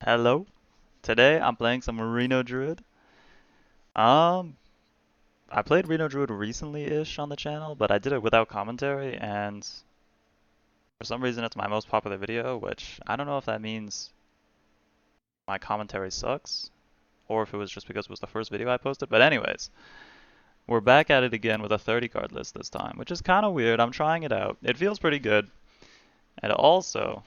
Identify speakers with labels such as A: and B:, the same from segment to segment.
A: Hello. Today I'm playing some Reno Druid. Um, I played Reno Druid recently-ish on the channel, but I did it without commentary, and for some reason it's my most popular video, which I don't know if that means my commentary sucks, or if it was just because it was the first video I posted, but anyways, we're back at it again with a 30 card list this time, which is kind of weird. I'm trying it out. It feels pretty good, and also,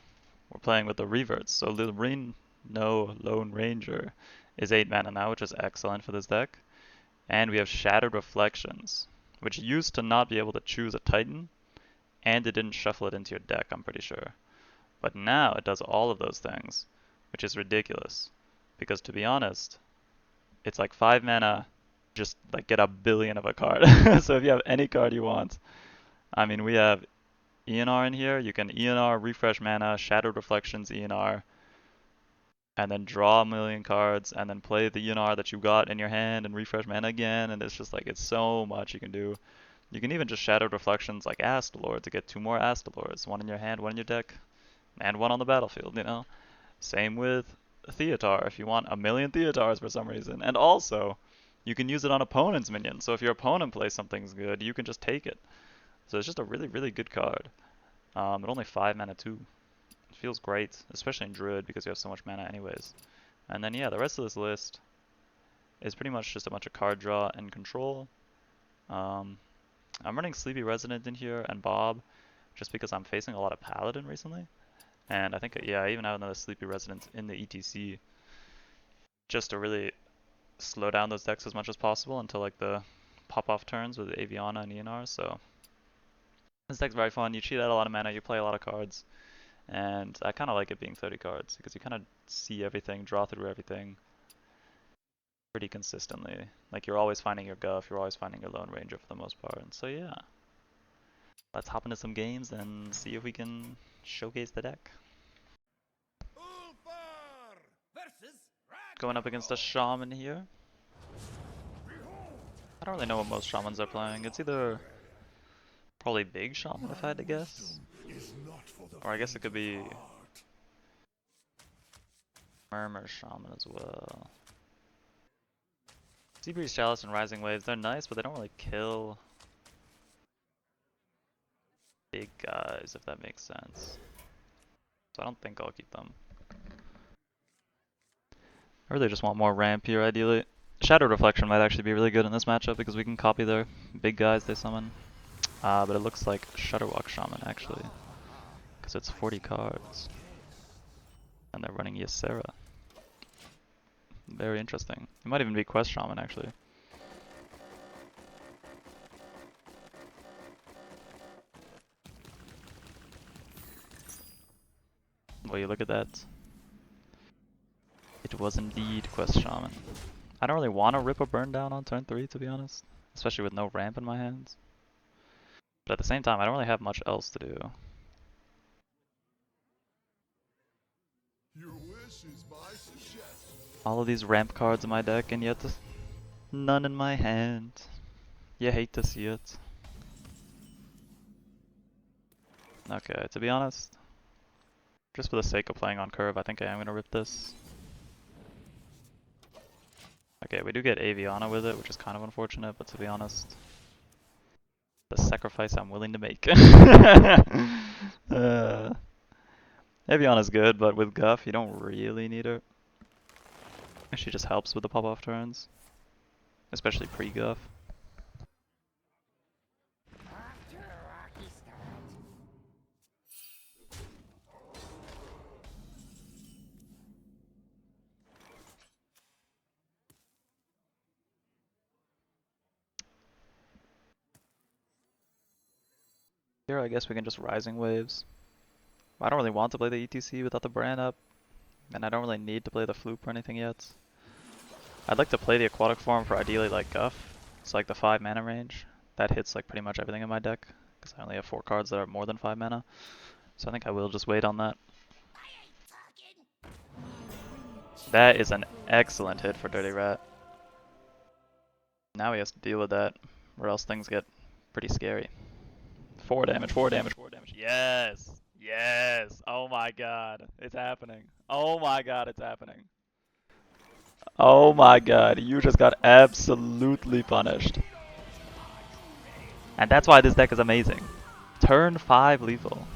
A: we're playing with the reverts, so the Reno Lone Ranger is 8 mana now, which is excellent for this deck. And we have Shattered Reflections, which used to not be able to choose a Titan, and it didn't shuffle it into your deck, I'm pretty sure. But now it does all of those things, which is ridiculous. Because to be honest, it's like 5 mana, just like get a billion of a card. So if you have any card you want, I mean, we have ENR in here. You can ENR, refresh mana, Shattered Reflections, ENR, and then draw a million cards, and then play the ENR that you got in your hand and refresh mana again, and it's just like, it's so much you can do. You can even just Shadow Reflections like Astalor to get 2 more Astalors, 1 in your hand, 1 in your deck, and 1 on the battlefield, you know? Same with Theatar, if you want a million Theatars for some reason. And also, you can use it on opponent's minions, so if your opponent plays something's good, you can just take it. So it's just a really, really good card. But only 5 mana too. It feels great, especially in Druid because you have so much mana anyways. And then yeah, the rest of this list is pretty much just a bunch of card draw and control. I'm running Sleepy Resident in here and Bob just because I'm facing a lot of Paladin recently. And I think, yeah, I even have another Sleepy Resident in the E.T.C. just to really slow down those decks as much as possible until like the pop-off turns with Aviana and ENR. So this deck's very fun. You cheat out a lot of mana, you play a lot of cards. And I kind of like it being 30 cards because you kind of see everything, draw through everything pretty consistently. Like you're always finding your Guff, you're always finding your Lone Ranger for the most part. And so yeah, let's hop into some games and see if we can showcase the deck. Going up against a Shaman here. I don't really know what most Shamans are playing. It's either probably Big Shaman if I had to guess. Or I guess it could be Murmur Shaman as well. Seabreeze Chalice and Rising Waves, they're nice, but they don't really kill big guys, if that makes sense. So I don't think I'll keep them. I really just want more ramp here, ideally. Shadow Reflection might actually be really good in this matchup because we can copy their big guys they summon. But it looks like Shudderwalk Shaman, actually. Because it's 40 cards. And they're running Ysera. Very interesting. It might even be Quest Shaman, actually. Well, you look at that. It was indeed Quest Shaman. I don't really want to rip a Burndown on turn 3, to be honest. Especially with no ramp in my hands. But at the same time, I don't really have much else to do. All of these ramp cards in my deck, and yet none in my hand. You hate to see it. Okay, to be honest, just for the sake of playing on curve, I think I am going to rip this. Okay, we do get Aviana with it, which is kind of unfortunate, but to be honest, the sacrifice I'm willing to make. Aviana's good, but with Guff, you don't really need her. She just helps with the pop-off turns, especially pre-Guff. Here, I guess we can just Rising Waves. I don't really want to play the E.T.C without the Brann up, and I don't really need to play the Floop or anything yet. I'd like to play the Aquatic Form for ideally like Guff. It's like the 5 mana range. That hits like pretty much everything in my deck, because I only have 4 cards that are more than 5 mana. So I think I will just wait on that. That is an excellent hit for Dirty Rat. Now he has to deal with that, or else things get pretty scary. 4 damage, 4 damage, 4 damage. Yes! Yes! Oh my god, it's happening. Oh my god, it's happening. Oh my god, you just got absolutely punished. And that's why this deck is amazing. Turn 5 lethal.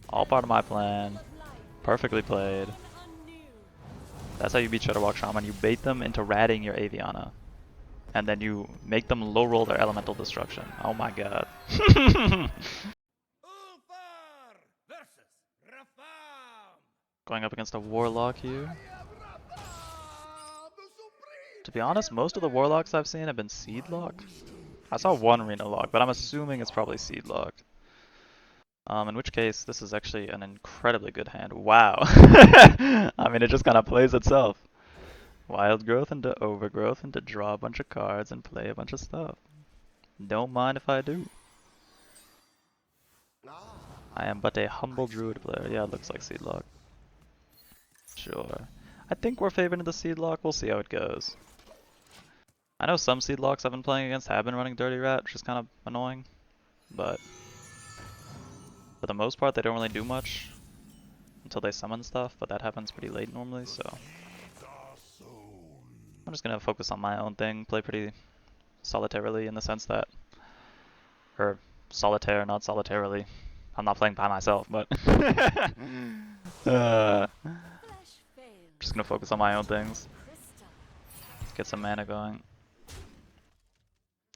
A: All part of my plan. Perfectly played. That's how you beat Shadowwalk Shaman. You bait them into ratting your Aviana. And then you make them low roll their elemental destruction. Oh my god. Going up against a Warlock here. To be honest, most of the Warlocks I've seen have been Seed Locked. I saw one Reno Lock, but I'm assuming it's probably Seed Locked. In which case, this is actually an incredibly good hand. Wow. I mean, it just kind of plays itself. Wild Growth into Overgrowth and to draw a bunch of cards and play a bunch of stuff. Don't mind if I do. I am but a humble Druid player. Yeah, it looks like Seedlock. Sure. I think we're favoring the Seedlock. We'll see how it goes. I know some Seedlocks I've been playing against have been running Dirty Rat, which is kind of annoying. But for the most part, they don't really do much until they summon stuff, but that happens pretty late normally, so I'm just gonna focus on my own thing, play pretty solitarily in the sense that, or solitaire, not solitarily. I'm not playing by myself, but just gonna focus on my own things. Get some mana going.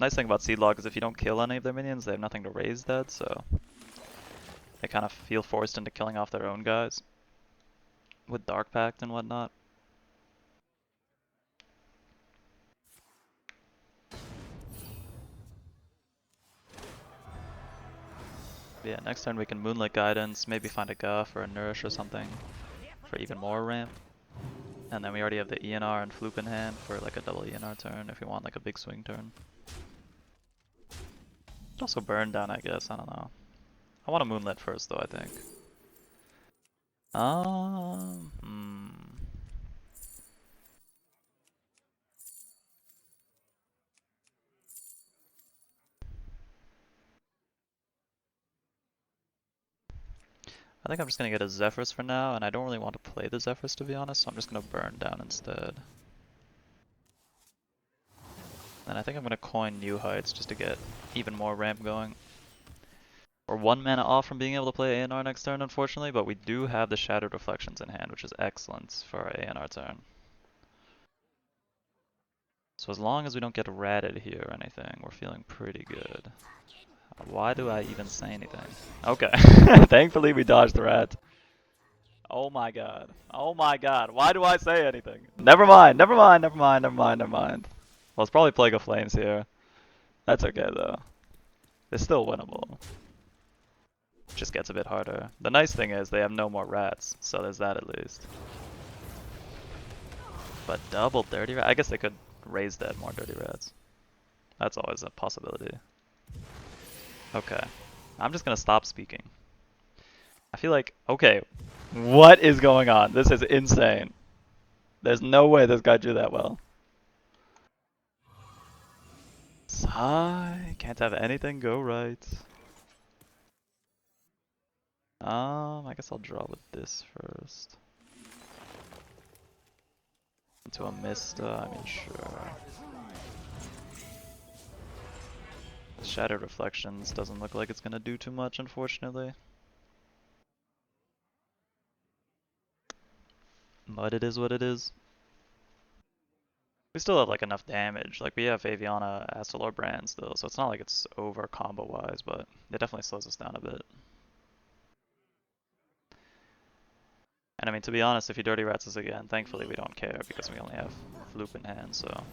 A: Nice thing about Seedlock is if you don't kill any of their minions, they have nothing to raise dead, so they kind of feel forced into killing off their own guys with Dark Pact and whatnot. But yeah, next turn we can Moonlit Guidance, maybe find a Guff or a Nourish or something for even more ramp. And then we already have the ENR and Floop in hand for like a double ENR turn if we want like a big swing turn. Also Burndown, I guess, I don't know. I want a Moonlit first though, I think. I think I'm just gonna get a Zephrys for now, and I don't really want to play the Zephrys to be honest, so I'm just gonna Burndown instead. And I think I'm gonna coin New Heights just to get even more ramp going. We're 1 mana off from being able to play ANR next turn, unfortunately, but we do have the Shattered Reflections in hand, which is excellent for our ANR turn. So as long as we don't get ratted here or anything, we're feeling pretty good. Why do I even say anything? Okay. Thankfully we dodged the rat. Oh my god. Oh my god. Why do I say anything? Never mind, never mind, never mind, never mind, never mind. Well, it's probably Plague of Flames here. That's okay though. It's still winnable. Just gets a bit harder. The nice thing is they have no more rats, so there's that at least. But double dirty rat? I guess they could raise dead more dirty rats. That's always a possibility. Okay. I'm just gonna stop speaking. I feel like, okay, what is going on? This is insane. There's no way this guy drew that well. Sigh, can't have anything go right. I guess I'll draw with this first. Into a Mistah, I mean, sure. Shattered Reflections doesn't look like it's gonna do too much, unfortunately. But it is what it is. We still have like enough damage. Like we have Aviana, Astalor, Brann still, so it's not like it's over combo wise, but it definitely slows us down a bit. And I mean, to be honest, if he Dirty Rats us again, thankfully we don't care because we only have Floop in hand, so.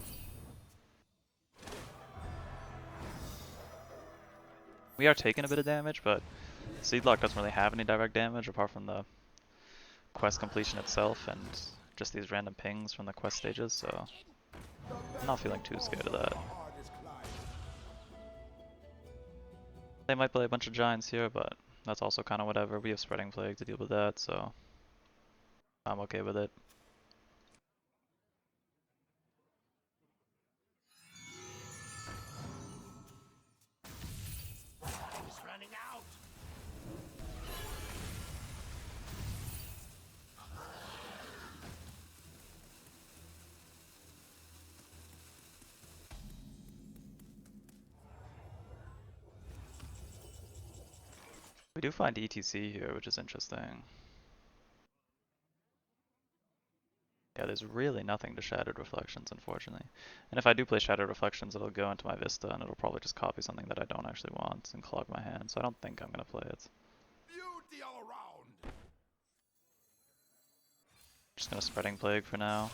A: We are taking a bit of damage, but Seedlock doesn't really have any direct damage apart from the quest completion itself and just these random pings from the quest stages, so I'm not feeling too scared of that. They might play a bunch of giants here, but that's also kind of whatever. We have Spreading Plague to deal with that, so I'm okay with it. do find E.T.C here, which is interesting. Yeah, there's really nothing to Shattered Reflections, unfortunately. And if I do play Shattered Reflections, it'll go into my Vista, and it'll probably just copy something that I don't actually want and clog my hand, so I don't think I'm going to play it.
B: Beauty all around.
A: Just going to Spreading Plague for now.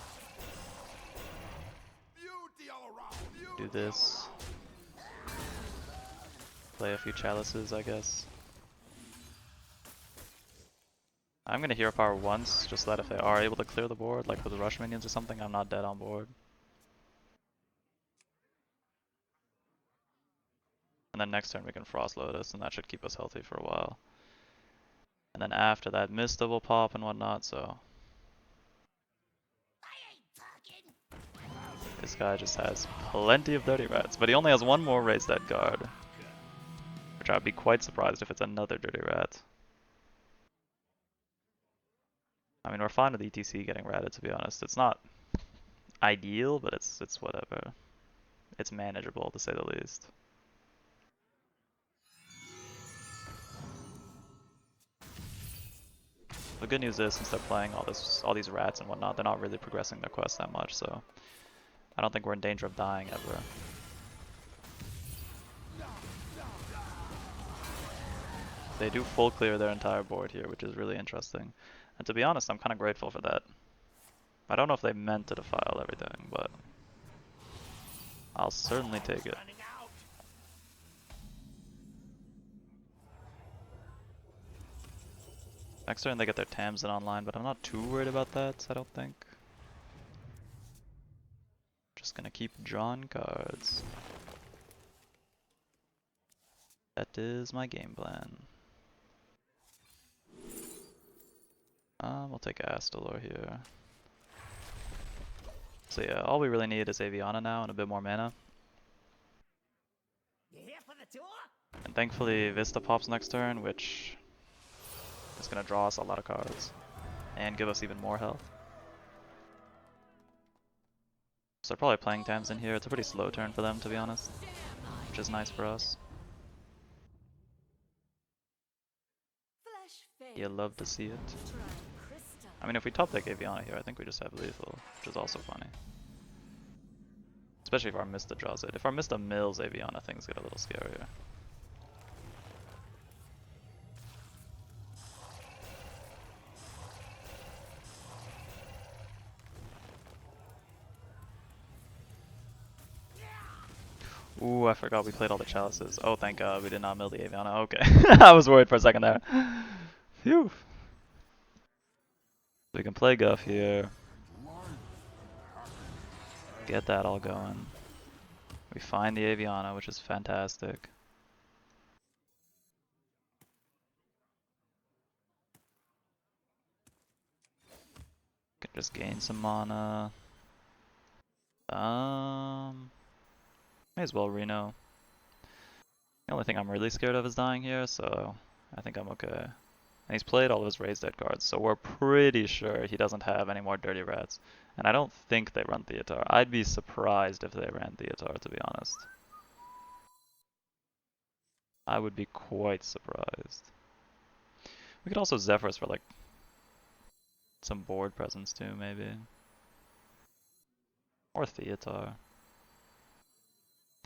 B: Beauty all around. Beauty
A: Do this. Play a few Chalices, I guess. I'm gonna Hero Power once, just so that if they are able to clear the board, like with the rush minions or something, I'm not dead on board. And then next turn we can Frost Lotus, and that should keep us healthy for a while. And then after that, Mistah will pop and whatnot, so... This guy just has plenty of Dirty Rats, but he only has one more Raise Dead card. Which I'd be quite surprised if it's another Dirty Rat. I mean, we're fine with E.T.C getting ratted, to be honest. It's not ideal, but it's whatever. It's manageable, to say the least. The good news is, since they're playing all these rats and whatnot, they're not really progressing their quest that much, so I don't think we're in danger of dying ever. They do full clear their entire board here, which is really interesting. And to be honest, I'm kind of grateful for that. I don't know if they meant to defile everything, but I'll certainly take it. Next turn they get their Tamsin online, but I'm not too worried about that, I don't think. Just gonna keep drawing cards. That is my game plan. We'll take Astalor here. So yeah, all we really need is Aviana now and a bit more mana. And thankfully Vista pops next turn, which is gonna draw us a lot of cards. And give us even more health. So they're probably playing Tamsin here. It's a pretty slow turn for them, to be honest. Which is nice for us. You love to see it. I mean, if we top deck Aviana here, I think we just have lethal, which is also funny. Especially if our Mistah draws it. If our Mistah mills Aviana, things get a little scarier. Ooh, I forgot we played all the Chalices. Oh, thank God we did not mill the Aviana. Okay. I was worried for a second there. Phew. We can play Guff here. Get that all going. We find the Aviana, which is fantastic. Can just gain some mana. May as well Reno. The only thing I'm really scared of is dying here, so I think I'm okay. And he's played all of his raised dead cards, so we're pretty sure he doesn't have any more Dirty Rats. And I don't think they run Theatar. I'd be surprised if they ran Theatar, to be honest. I would be quite surprised. We could also Zephrys for like some board presence too, maybe. Or Theatar.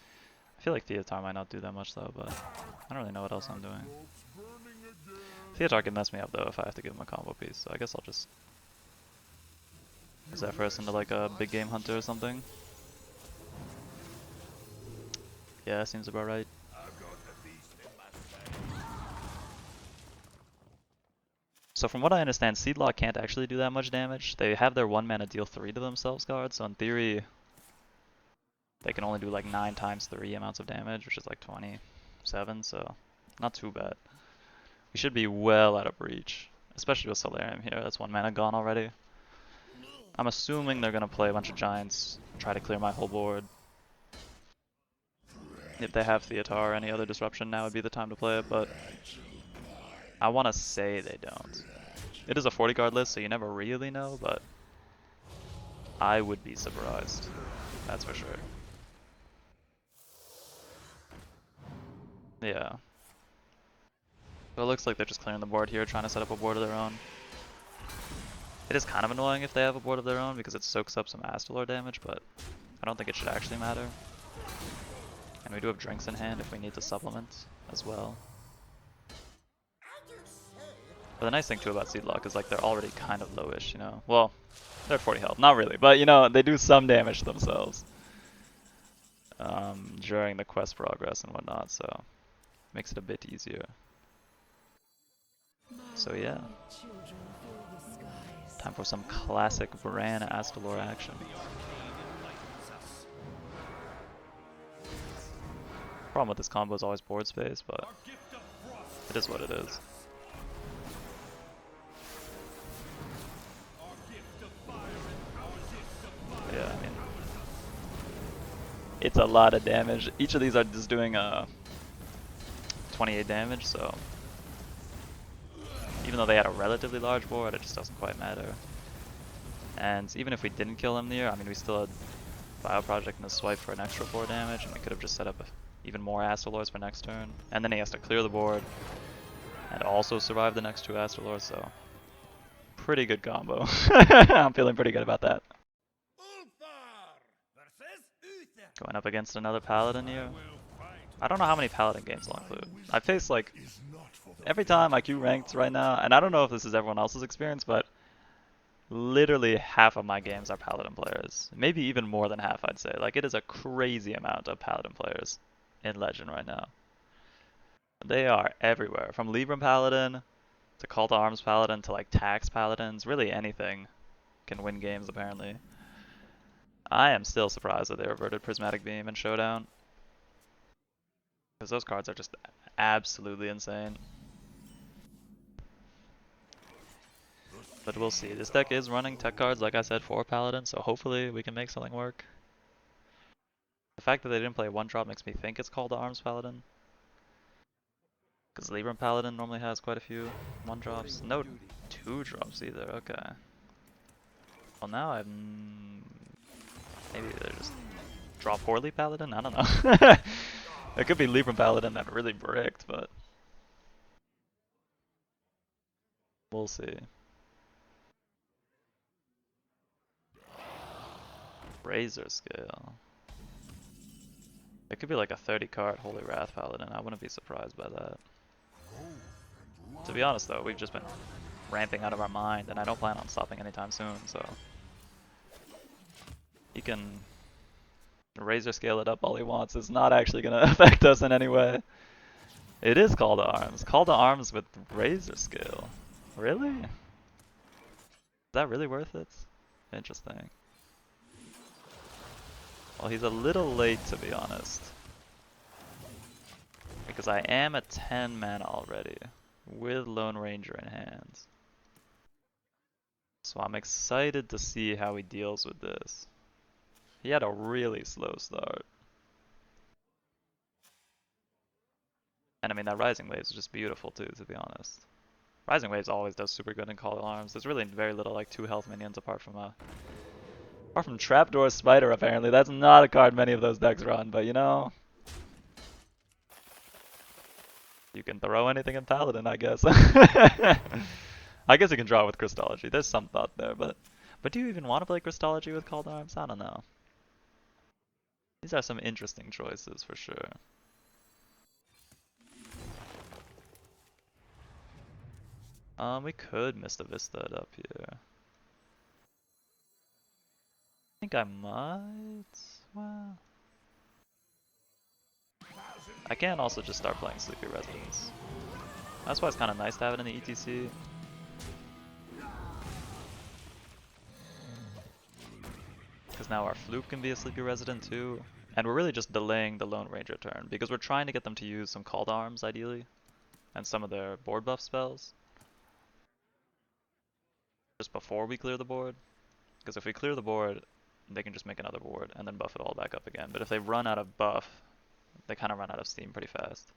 A: I feel like Theatar might not do that much though, but I don't really know what else I'm doing. Theatar can mess me up though if I have to give him a combo piece, so I guess I'll just Zephrys into like a big game hunter or something. Yeah, seems about right. So from what I understand, Seedlock can't actually do that much damage. They have their 1 mana deal 3 to themselves card, so in theory they can only do like 9 times 3 amounts of damage, which is like 27, so not too bad. We should be well out of reach, especially with Solarium here. That's 1 mana gone already. I'm assuming they're going to play a bunch of Giants, try to clear my whole board. If they have Theatar or any other disruption, now would be the time to play it, but I want to say they don't. It is a 40 card list, so you never really know, but I would be surprised. That's for sure. Yeah. But it looks like they're just clearing the board here, trying to set up a board of their own. It is kind of annoying if they have a board of their own because it soaks up some Astalor damage, but I don't think it should actually matter. And we do have drinks in hand if we need to supplement as well. But the nice thing too about Seed Lock is like they're already kind of lowish, you know? Well, they're at 40 health, not really, but you know, they do some damage to themselves during the quest progress and whatnot, so makes it a bit easier. So yeah, time for some classic Brann Astalor action. Problem with this combo is always board space, but it is what it is. Yeah, I mean, it's a lot of damage. Each of these are just doing 28 damage, so even though they had a relatively large board, it just doesn't quite matter. And even if we didn't kill him there, I mean, we still had Bio Project and a swipe for an extra 4 damage, and we could have just set up even more Astalors for next turn. And then he has to clear the board and also survive the next 2 Astalors, so pretty good combo. I'm feeling pretty good about that. Going up against another Paladin here. I don't know how many Paladin games I'll include. I face like every time I queue ranked right now, and I don't know if this is everyone else's experience, but literally half of my games are Paladin players. Maybe even more than half, I'd say. Like, it is a crazy amount of Paladin players in Legend right now. They are everywhere, from Libram Paladin to Call to Arms Paladin to like Tax Paladins. Really anything can win games apparently. I am still surprised that they reverted Prismatic Beam and Showdown, because those cards are just absolutely insane. But we'll see. This deck is running tech cards, like I said, for Paladin, so hopefully we can make something work. The fact that they didn't play a 1-drop makes me think it's Call to Arms Paladin, because Libram Paladin normally has quite a few 1-drops. No 2-drops either, okay. Well, now I'm... maybe they're just draw poorly Paladin? I don't know. It could be Libram Paladin that really bricked, but we'll see. Razor Scale. It could be like a 30 card Holy Wrath Paladin. I wouldn't be surprised by that. To be honest though, we've just been ramping out of our mind, and I don't plan on stopping anytime soon, so he can Razor Scale it up all he wants. It's not actually going to affect us in any way. It is Call to Arms. Call to Arms with Razor Scale. Really? Is that really worth it? Interesting. Well, he's a little late, to be honest, because I am at 10 mana already with Lone Ranger in hand. So I'm excited to see how he deals with this. He had a really slow start. And I mean, that Rising Wave is just beautiful too, to be honest. Rising Waves always does super good in Call to Arms. There's really very little like 2 health minions apart from Trapdoor Spider, apparently. That's not a card many of those decks run, but you know, you can throw anything in Paladin, I guess. I guess you can draw with Crystology. There's some thought there, but do you even want to play Crystology with Call to Arms? I don't know. These are some interesting choices for sure. We could Mistah Vistah it up here. I think I might. Well, I can also just start playing Sleepy Residence. That's why it's kind of nice to have it in the E.T.C. Because now our Floop can be a Sleepy Resident too. And we're really just delaying the Lone Ranger turn, because we're trying to get them to use some Call to Arms, ideally, and some of their board buff spells just before we clear the board. Because if we clear the board, they can just make another board and then buff it all back up again. But if they run out of buff, they kind of run out of steam pretty fast.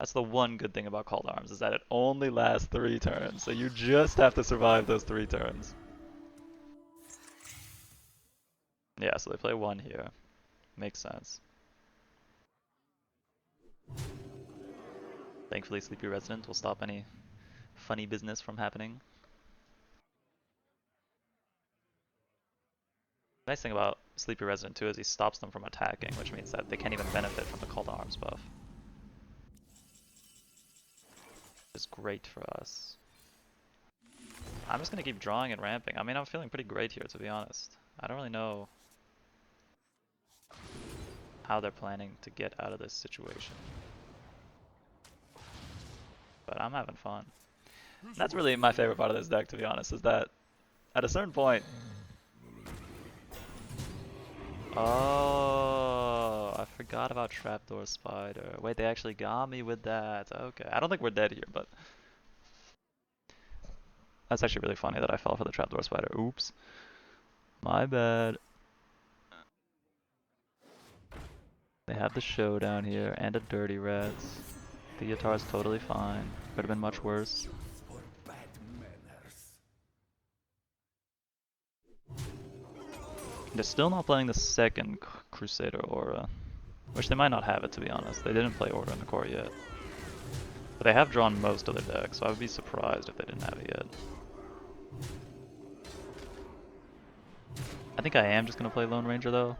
A: That's the one good thing about Call to Arms, is that it only lasts 3 turns, so you just have to survive those 3 turns. Yeah, so they play 1 here. Makes sense. Thankfully, Sleepy Resident will stop any funny business from happening. The nice thing about Sleepy Resident too is he stops them from attacking, which means that they can't even benefit from the Call to Arms buff. Which is great for us. I'm just gonna keep drawing and ramping. I mean, I'm feeling pretty great here, to be honest. I don't really know how they're planning to get out of this situation. But I'm having fun. And that's really my favorite part of this deck, to be honest, is that at a certain point... Oh, I forgot about Trapdoor Spider. Wait, they actually got me with that. Okay, I don't think we're dead here, but... That's actually really funny that I fell for the Trapdoor Spider. Oops. My bad. They have the Showdown here and a Dirty Rats. The guitar's totally fine. Could have been much worse. They're still not playing the second Crusader Aura. Which they might not have it, to be honest. They didn't play Aura in the core yet. But they have drawn most of their deck, so I would be surprised if they didn't have it yet. I think I am just going to play Lone Ranger though.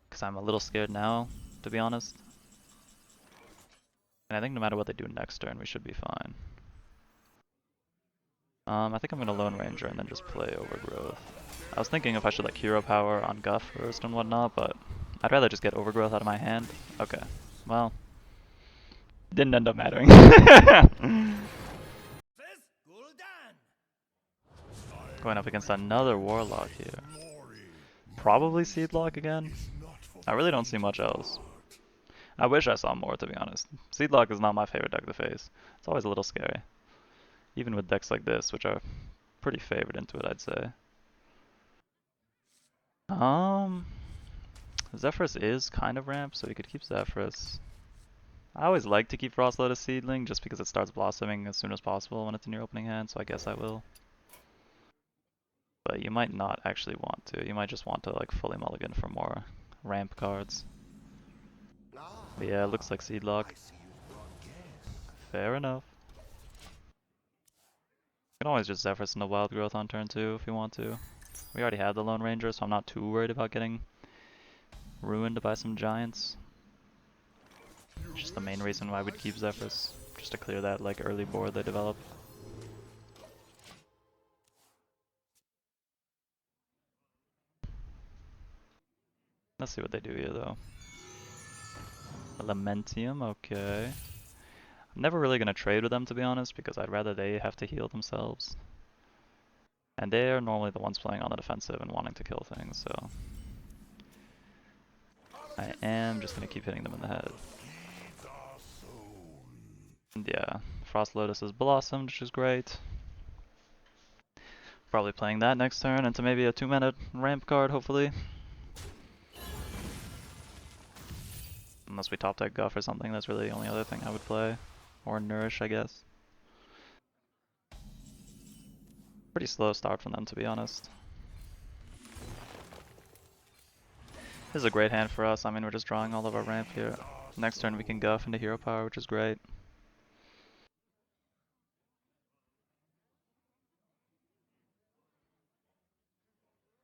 A: Because I'm a little scared now, to be honest. And I think no matter what they do next turn, we should be fine. I think I'm going to Lone Ranger and then just play Overgrowth. I was thinking if I should like Hero Power on Guff first and whatnot, but I'd rather just get Overgrowth out of my hand. Okay, well, didn't end up mattering. Going up against another Warlock here. Probably Seedlock again. I really don't see much else. I wish I saw more, to be honest. Seedlock is not my favorite deck to face. It's always a little scary. Even with decks like this, which are pretty favored into it, I'd say. Zephrys is kind of ramped, so we could keep Zephrys. I always like to keep Frost Lotus Seedling, just because it starts blossoming as soon as possible when it's in your opening hand, so I guess I will. But you might not actually want to. You might just want to like fully mulligan for more ramp cards. But yeah, it looks like Seedlock. Fair enough. You can always just Zephrys into Wildgrowth on turn 2 if you want to. We already have the Lone Ranger, so I'm not too worried about getting ruined by some giants. It's just the main reason why we'd keep Zephrys, just to clear that like early board they develop. Let's see what they do here though. Elementium, okay. I'm never really gonna trade with them, to be honest, because I'd rather they have to heal themselves. And they are normally the ones playing on the defensive and wanting to kill things, so... I am just gonna keep hitting them in the head. And yeah, Frost Lotus has blossomed, which is great. Probably playing that next turn into maybe a 2-mana ramp card, hopefully. Unless we top deck Guff or something, that's really the only other thing I would play. Or Nourish, I guess. Pretty slow start from them, to be honest. This is a great hand for us. I mean, we're just drawing all of our ramp here. Next turn we can Guff into Hero Power, which is great.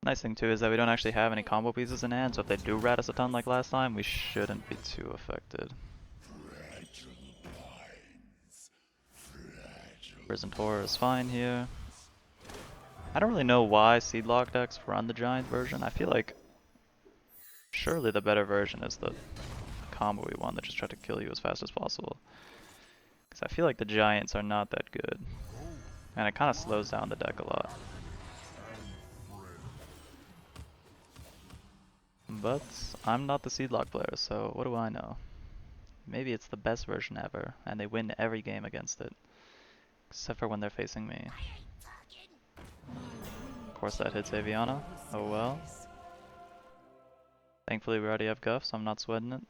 A: Nice thing too is that we don't actually have any combo pieces in hand, so if they do rat us a ton like last time, we shouldn't be too affected. Prison Horror is fine here. I don't really know why Seedlock decks run the giant version. I feel like surely the better version is the combo-y one that just try to kill you as fast as possible. Because I feel like the giants are not that good. And it kind of slows down the deck a lot. But I'm not the Seedlock player, so what do I know? Maybe it's the best version ever, and they win every game against it. Except for when they're facing me. Of course that hits Aviana. Oh well. Thankfully we already have Guff, so I'm not sweating it.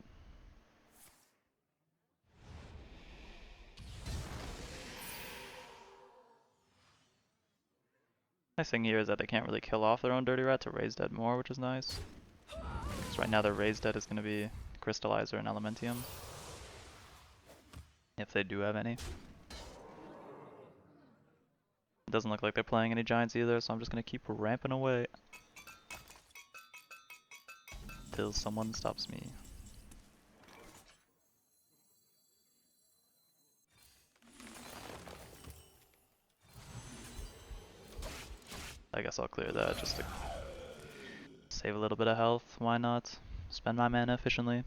A: Nice thing here is that they can't really kill off their own Dirty Rat to raise dead more, which is nice. Because right now their raise dead is going to be Crystallizer and Elementium. if they do have any. It doesn't look like they're playing any giants either, so I'm just gonna keep ramping away till someone stops me. I guess I'll clear that just to save a little bit of health. Why not? Spend my mana efficiently.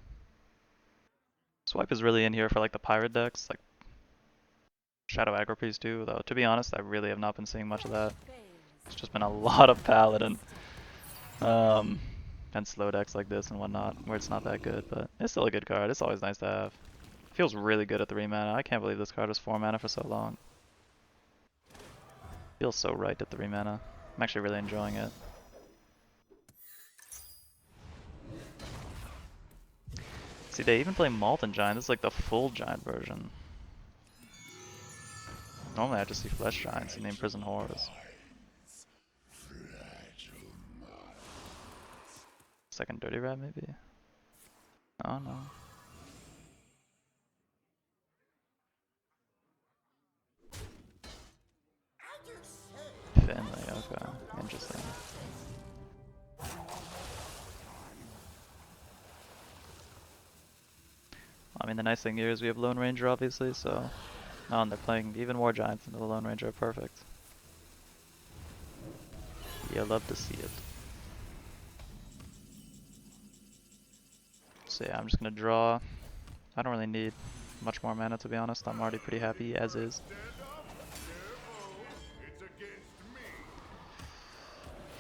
A: Swipe is really in here for like the pirate decks, like Shadow Aggro Priest too, though to be honest I really have not been seeing much of that. It's just been a lot of Paladin. And slow decks like this and whatnot, where it's not that good, but it's still a good card. It's always nice to have. Feels really good at 3 mana. I can't believe this card was 4 mana for so long. Feels so right at 3 mana. I'm actually really enjoying it. See, they even play Molten Giant. This is like the full giant version. Normally I just see Flesh Giants and name Prison Horrors. Second Dirty Rat maybe? Oh no. Finley, okay. Interesting. I mean the nice thing here is we have Lone Ranger obviously, so... Oh, and they're playing even more giants into the Lone Ranger, perfect. Yeah, love to see it. So yeah, I'm just gonna draw. I don't really need much more mana to be honest, I'm already pretty happy as is.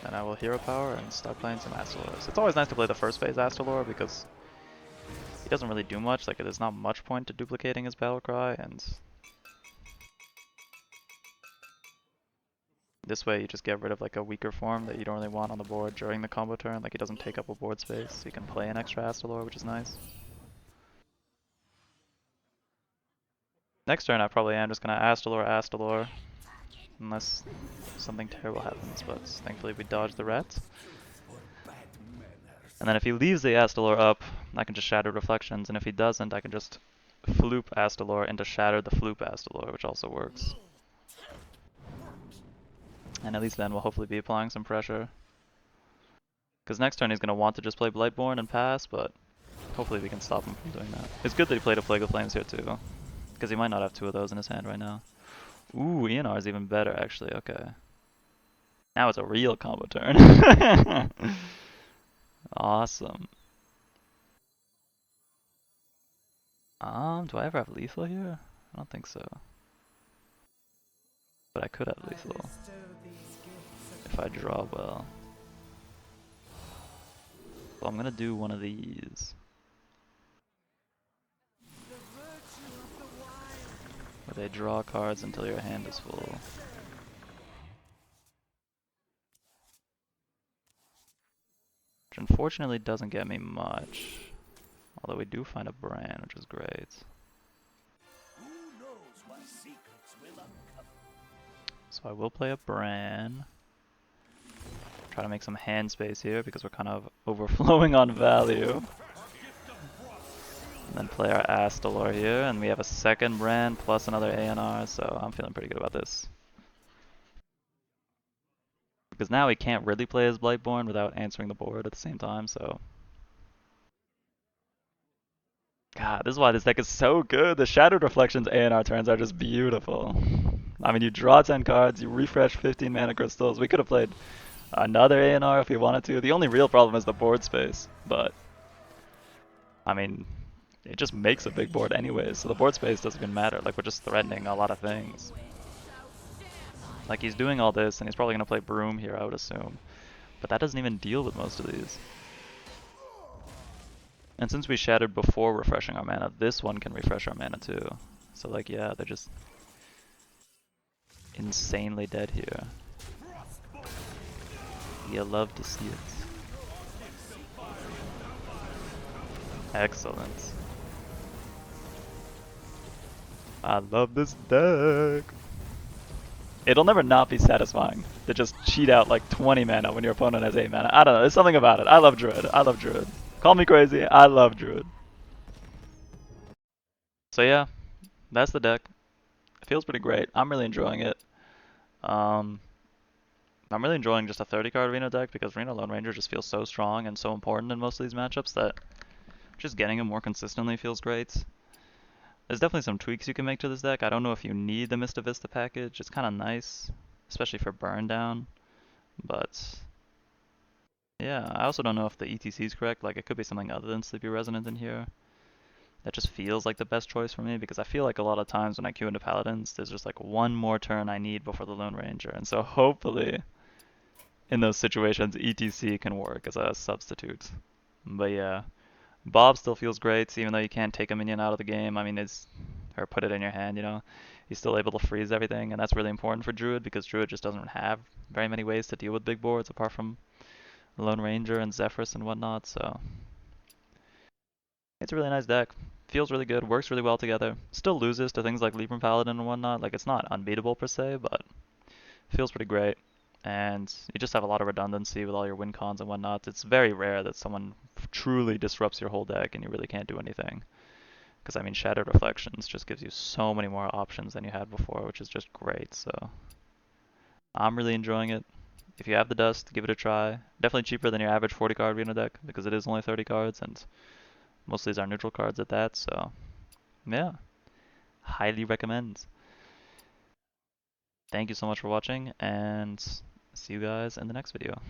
A: And I will Hero Power and start playing some Astalors. It's always nice to play the first phase Astalor because he doesn't really do much, like there's not much point to duplicating his battle cry, and this way you just get rid of like a weaker form that you don't really want on the board during the combo turn, like he doesn't take up a board space, so you can play an extra Astalor, which is nice. Next turn I probably am just gonna Astalor, unless something terrible happens, but thankfully we dodged the rat. And then if he leaves the Astalor up, I can just Shatter Reflections, and if he doesn't, I can just Floop Astalor into Shatter the Floop Astalor, which also works. And at least then we'll hopefully be applying some pressure. Because next turn he's going to want to just play Blightborn and pass, but hopefully we can stop him from doing that. It's good that he played a Plague of Flames here too, because he might not have 2 of those in his hand right now. Ooh, ENR is even better actually, okay. Now it's a real combo turn. Awesome. Do I ever have lethal here? I don't think so. But I could have lethal if I draw well. So I'm gonna do one of these. Where they draw cards until your hand is full. Which unfortunately doesn't get me much. Although we do find a Brann, which is great. So I will play a Brann. Try to make some hand space here because we're kind of overflowing on value. And then play our Astalor here, and we have a second Brann plus another ANR, so I'm feeling pretty good about this. Because now he can't really play as Blightborn without answering the board at the same time, so... God, this is why this deck is so good. The Shattered Reflections ANR turns are just beautiful. I mean, you draw 10 cards, you refresh 15 mana crystals. We could have played another ANR if we wanted to. The only real problem is the board space, but... I mean, it just makes a big board anyways, so the board space doesn't even matter. Like, we're just threatening a lot of things. Like, he's doing all this, and he's probably going to play Broom here, I would assume. But that doesn't even deal with most of these. And since we shattered before refreshing our mana, this one can refresh our mana too. So like, yeah, they're just insanely dead here. You love to see it. Excellent. I love this deck. It'll never not be satisfying to just cheat out like 20 mana when your opponent has 8 mana. I don't know, there's something about it. I love Druid. I love Druid. Call me crazy, I love Druid. So yeah, that's the deck. It feels pretty great. I'm really enjoying it. Um, I'm really enjoying just a 30 card Reno deck because Reno Lone Ranger just feels so strong and so important in most of these matchups that just getting him more consistently feels great. There's definitely some tweaks you can make to this deck. I don't know if you need the Mistah Vistah package. It's kind of nice, especially for Burndown. But yeah, I also don't know if the E.T.C is correct. Like, it could be something other than Sleepy Resonant in here. That just feels like the best choice for me because I feel like a lot of times when I queue into Paladins, there's just like one more turn I need before the Lone Ranger. And so hopefully in those situations, E.T.C can work as a substitute. But yeah, Bob still feels great, even though you can't take a minion out of the game. I mean, or put it in your hand, you know. He's still able to freeze everything, and that's really important for Druid because Druid just doesn't have very many ways to deal with big boards apart from Lone Ranger and Zephrys and whatnot. So it's a really nice deck. Feels really good, works really well together. Still loses to things like Libram Paladin and whatnot. Like, it's not unbeatable per se, but feels pretty great. And you just have a lot of redundancy with all your win cons and whatnot. It's very rare that someone truly disrupts your whole deck and you really can't do anything. Because, I mean, Shattered Reflections just gives you so many more options than you had before, which is just great. So I'm really enjoying it. If you have the dust, give it a try. Definitely cheaper than your average 40 card Reno deck because it is only 30 cards and most of these are neutral cards at that. So yeah, highly recommend. Thank you so much for watching and see you guys in the next video.